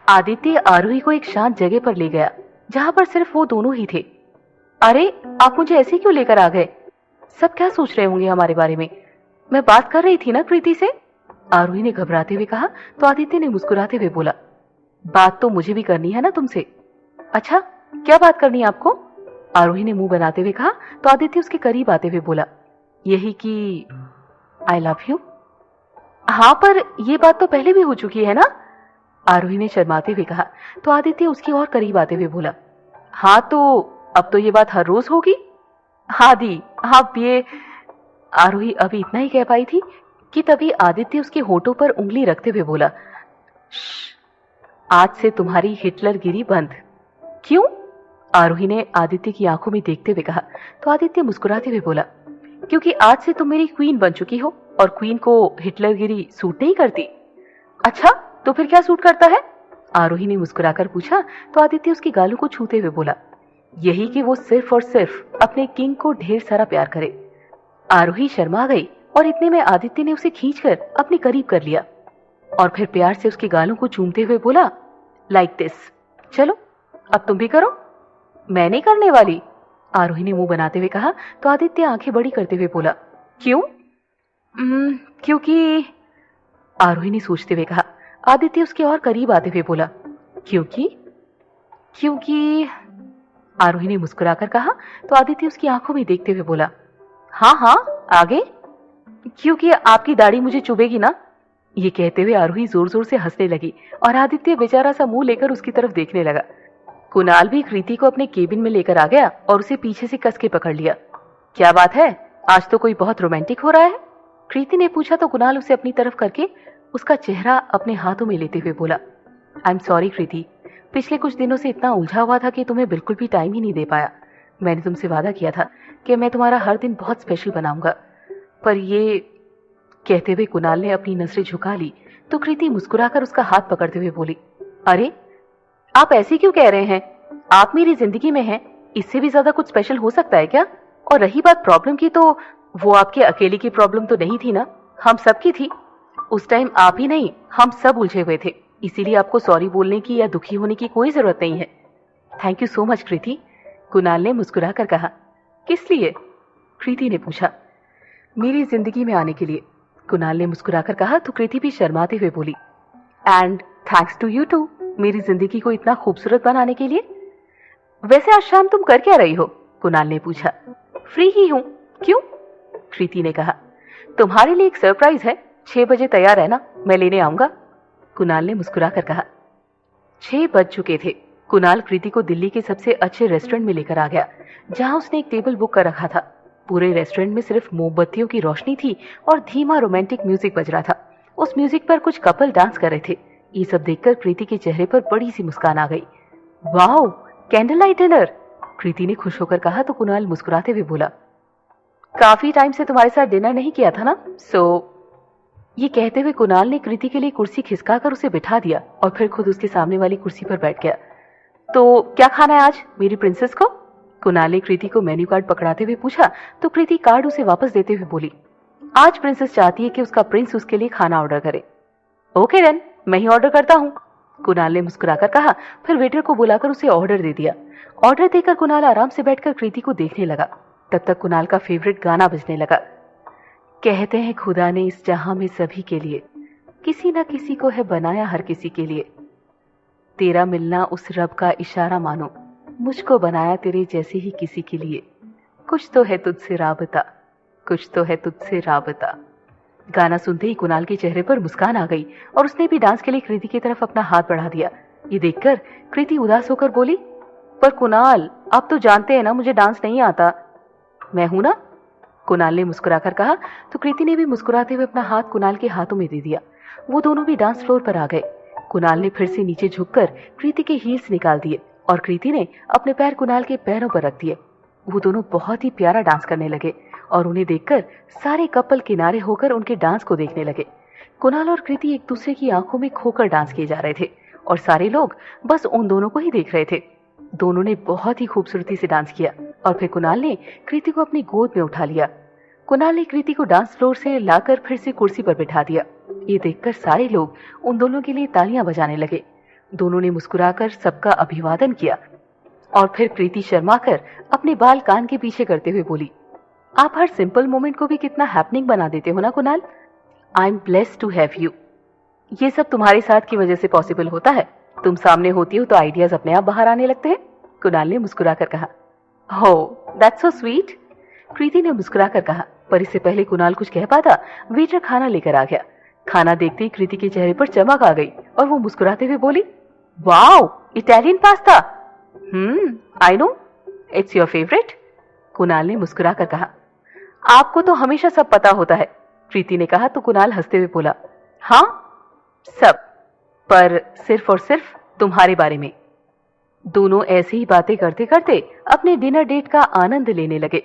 आदित्य आरोही को एक शांत जगह पर ले गया जहां पर सिर्फ वो दोनों ही थे। अरे, आप मुझे ऐसे क्यों लेकर आ गए? सब क्या सोच रहे होंगे हमारे बारे में? मैं बात कर रही थी ना कृति से, आरोही ने घबराते हुए कहा। तो आदित्य ने मुस्कुराते हुए बोला, बात तो मुझे भी करनी है ना तुमसे। अच्छा, क्या बात करनी है आपको? आरोही ने मुंह बनाते हुए कहा। तो आदित्य उसके करीब आते हुए बोला, यही कि आई लव यू। हाँ, पर ये बात तो पहले भी हो चुकी है ना, आरोही ने शर्माते हुए कहा। तो आदित्य उसके और करीब आते हुए बोला, हाँ तो अब तो ये बात हर रोज होगी। हाँ दी, आप ये, आरोही अभी इतना ही कह पाई थी कि तभी आदित्य उसके होठों पर उंगली रखते हुए बोला, आज से तुम्हारी हिटलर गिरी बंद। क्यों? आरोही ने आदित्य की आंखों में देखते हुए कहा। तो आदित्य मुस्कुराते हुए बोला, क्योंकि आज से तुम मेरी क्वीन बन चुकी हो और क्वीन को हिटलरगिरी सूट नहीं करती। अच्छा, तो फिर क्या सूट करता है? आरोही ने मुस्कुराकर पूछा। तो आदित्य उसके गालों को छूते हुए बोला, यही कि वो सिर्फ और सिर्फ अपने किंग को ढेर सारा प्यार करे। आरोही शर्मा गई और इतने में आदित्य ने उसे खींचकर अपने करीब कर लिया और फिर प्यार से उसके गालों को चूमते हुए बोला, लाइक दिस। चलो, अब तुम भी करो। मैं नहीं करने वाली, आरोही ने मुंह बनाते हुए कहा। तो आदित्य आंखें बड़ी करते हुए बोला, क्यों? क्योंकि, आरोही ने सोचते हुए कहा। आदित्य उसके और करीब आते हुए बोला, क्योंकि? क्योंकि, आरोही ने मुस्कुराकर कहा। तो आदित्य उसकी आंखों में देखते हुए बोला, हाँ हाँ, आगे। क्योंकि आपकी दाढ़ी मुझे चुभेगी ना। ये कहते हुए आरोही जोर जोर से हंसने लगी और आदित्य बेचारा सा मुंह लेकर उसकी तरफ देखने लगा। कुणाल भी कृति को अपने केबिन में लेकर आ गया और उसे पीछे से कस के पकड़ लिया। क्या बात है, आज तो कोई बहुत रोमांटिक हो रहा है? कृति ने पूछा। तो कुणाल उसे अपनी तरफ करके उसका चेहरा अपने हाथों में लेते हुए बोला, आई एम सॉरी कृति, पिछले कुछ दिनों से इतना उलझा हुआ था कि तुम्हें बिल्कुल भी टाइम ही नहीं दे पाया। मैंने तुमसे वादा किया था कि मैं तुम्हारा हर दिन बहुत स्पेशल बनाऊंगा, पर ये, कहते हुए कुणाल ने अपनी नजरें झुका ली। तो कृति मुस्कुराकर उसका हाथ पकड़ते हुए बोली, अरे, आप ऐसे क्यों कह रहे हैं? आप मेरी जिंदगी में हैं, इससे भी ज्यादा कुछ स्पेशल हो सकता है क्या? और रही बात प्रॉब्लम की, तो वो आपके अकेले की प्रॉब्लम तो नहीं थी ना, हम सबकी थी। उस टाइम आप ही नहीं, हम सब उलझे हुए थे, इसीलिए आपको सॉरी बोलने की या दुखी होने की कोई जरूरत नहीं है। थैंक यू सो मच कृति, कुणाल ने मुस्कुराकर कहा। किस लिए? कृति ने पूछा। मेरी जिंदगी में आने के लिए, कुणाल ने मुस्कुराकर कहा। तो कृति भी शर्माते हुए बोली, and thanks to you too, मेरी जिंदगी को इतना खूबसूरत बनाने के लिए। वैसे आज शाम तुम कर क्या रही हो? कुणाल ने पूछा। फ्री ही हूं। क्यों? कृति ने कहा। तुम्हारे लिए एक सरप्राइज है, 6 बजे तैयार है ना, मैं लेने आऊंगा, कुणाल ने मुस्कुराकर कहा। 6 बज चुके थे। कुणाल कृति को दिल्ली के सबसे अच्छे रेस्टोरेंट में लेकर आ गया जहां उसने एक टेबल बुक कर रखा था। पूरे रेस्टोरेंट में सिर्फ मोमबत्तियों की रोशनी थी और धीमा रोमांटिक म्यूजिक बज रहा था। उस म्यूजिक पर कुछ कपल डांस कर रहे थे। ये सब देखकर कृति के चेहरे पर बड़ी सी मुस्कान आ गई। वाओ, कैंडल लाइट डिनर, कृति ने खुश होकर कहा। तो कुणाल मुस्कुराते हुए बोला, काफी टाइम से तुम्हारे साथ डिनर नहीं किया था ना, सो। ये कहते हुए कुणाल ने कृति के लिए कुर्सी खिसकाकर उसे बिठा दिया और फिर खुद उसके सामने वाली कुर्सी पर बैठ गया। तो क्या खाना है आज मेरी प्रिंसेस को? कुणाल ने कृति को मेन्यू कार्ड पकड़ाते हुए पूछा। तो कृति कार्ड उसे वापस देते हुए बोली, आज प्रिंसेस चाहती है कि उसका प्रिंस उसके लिए खाना ऑर्डर करे। ओके देन, मैं ही ऑर्डर करता हूँ, कुणाल ने मुस्कुराकर कहा। फिर वेटर को बुलाकर उसे ऑर्डर दे दिया। ऑर्डर देकर कुणाल आराम से बैठकर कृति को देखने लगा। तब तक कुणाल का फेवरेट गाना बजने लगा। कहते हैं खुदा ने इस जहां में सभी के लिए किसी न किसी को है बनाया, हर किसी के लिए। तेरा मिलना उस रब का इशारा मानो, मुझको बनाया तेरे जैसे ही किसी के लिए। कुछ तो है तुझसे राबता, कुछ तो है तुझसे राबता। गाना सुनते ही कुणाल के चेहरे पर मुस्कान आ गई और उसने भी डांस के लिए कृति की तरफ अपना हाथ बढ़ा दिया। ये देखकर कृति उदास होकर बोली, पर कुणाल, आप तो जानते हैं ना मुझे डांस नहीं आता। मैं हूं ना, कुणाल ने मुस्कुराकर कहा। तो कृति ने भी मुस्कुराते हुए अपना हाथ कुणाल के हाथों में दे दिया। वो दोनों भी डांस फ्लोर पर आ गए। कुणाल ने फिर से नीचे झुककर कृति के हील्स निकाल दिए और कृति ने अपने पैर कुणाल के पैरों पर रख दिए। वो दोनों बहुत ही प्यारा डांस करने लगे और उन्हें देखकर सारे कपल किनारे होकर उनके डांस को देखने लगे। कुणाल और कृति एक दूसरे की आंखों में खोकर डांस किए जा रहे थे और सारे लोग बस उन दोनों को ही देख रहे थे। दोनों ने बहुत ही खूबसूरती से डांस किया और फिर कुणाल ने कृति को अपनी गोद में उठा लिया। कुणाल ने कृति को डांस फ्लोर से लाकर फिर से कुर्सी पर बिठा दिया। ये देखकर सारे लोग उन दोनों के लिए तालियां बजाने लगे। दोनों ने मुस्कुराकर सबका अभिवादन किया और फिर कृति शर्मा कर अपने बाल कान के पीछे करते हुए बोली, आप हर सिंपल मोमेंट को भी कितना हैपनिंग बना देते हो ना Kunal. I am blessed to have you. ये सब तुम्हारे साथ की वजह से पॉसिबल होता है। तुम सामने होती हो तो आइडियाज अपने आप बाहर आने लगते हैं, कुणाल ने मुस्कुराकर कहा। हो, दैट्स सो स्वीट, कृति ने मुस्कुराकर कहा। पर इससे पहले कुणाल कुछ कह पाता, वेटर खाना लेकर आ गया। खाना देखते ही कृति के चेहरे पर चमक आ गई और वो मुस्कुराते हुए बोली, wow, Italian pasta. I know, it's your favourite, Kunal ने मुस्कुराकर कहा। आपको तो हमेशा सब पता होता है, कृति ने कहा तो कुणाल हंसते हुए बोला, हाँ सब, पर सिर्फ और सिर्फ तुम्हारे बारे में। दोनों ऐसी ही बातें करते करते अपने डिनर डेट का आनंद लेने लगे।